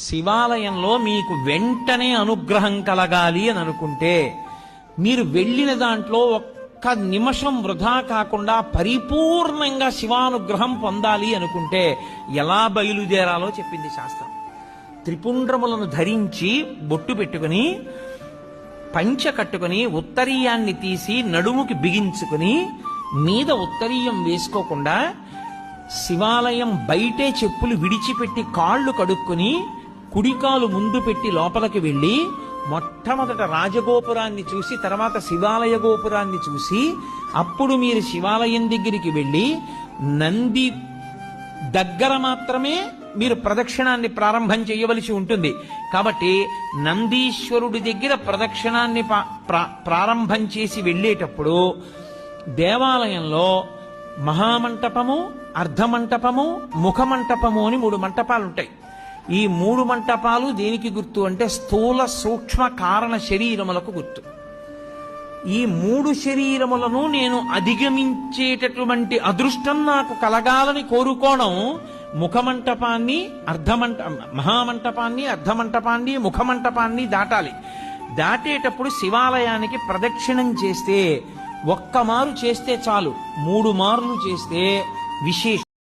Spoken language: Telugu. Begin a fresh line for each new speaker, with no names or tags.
శివాలయంలో మీకు వెంటనే అనుగ్రహం కలగాలి అని అనుకుంటే మీరు వెళ్ళిన దాంట్లో ఒక్క నిమిషం వృధా కాకుండా పరిపూర్ణంగా శివానుగ్రహం పొందాలి అనుకుంటే ఎలా బయలుదేరాలో చెప్పింది శాస్త్రం. త్రిపుండ్రములను ధరించి బొట్టు పెట్టుకుని పంచ కట్టుకుని ఉత్తరీయాన్ని తీసి నడుముకి బిగించుకుని మీద ఉత్తరీయం వేసుకోకుండా శివాలయం బయటే చెప్పులు విడిచిపెట్టి కాళ్ళు కడుక్కుని కుడికాలు ముందు పెట్టి లోపలికి వెళ్ళి మొట్టమొదట రాజగోపురాన్ని చూసి తర్వాత శివాలయ గోపురాన్ని చూసి అప్పుడు మీరు శివాలయం దగ్గరికి వెళ్ళి నంది దగ్గర మాత్రమే మీరు ప్రదక్షిణాన్ని ప్రారంభం చేయవలసి ఉంటుంది. కాబట్టి నందీశ్వరుడి దగ్గర ప్రదక్షిణాన్ని ప్రారంభం చేసి వెళ్ళేటప్పుడు దేవాలయంలో మహామంటపము, అర్ధమంటపము, ముఖమంటపము అని 3 మంటపాలు ఉంటాయి. ఈ 3 మంటపాలు దేనికి గుర్తు అంటే స్థూల సూక్ష్మ కారణ శరీరములకు గుర్తు. ఈ 3 శరీరములను నేను అధిగమించేటటువంటి అదృష్టం నాకు కలగాలని కోరుకోవడం ముఖమంటపాన్ని మహామంటపాన్ని, అర్ధమంటపాన్ని, ముఖమంటపాన్ని దాటాలి. దాటేటప్పుడు శివాలయానికి ప్రదక్షిణం చేస్తే ఒక్క మారు చేస్తే చాలు, 3 మార్లు చేస్తే విశేషం.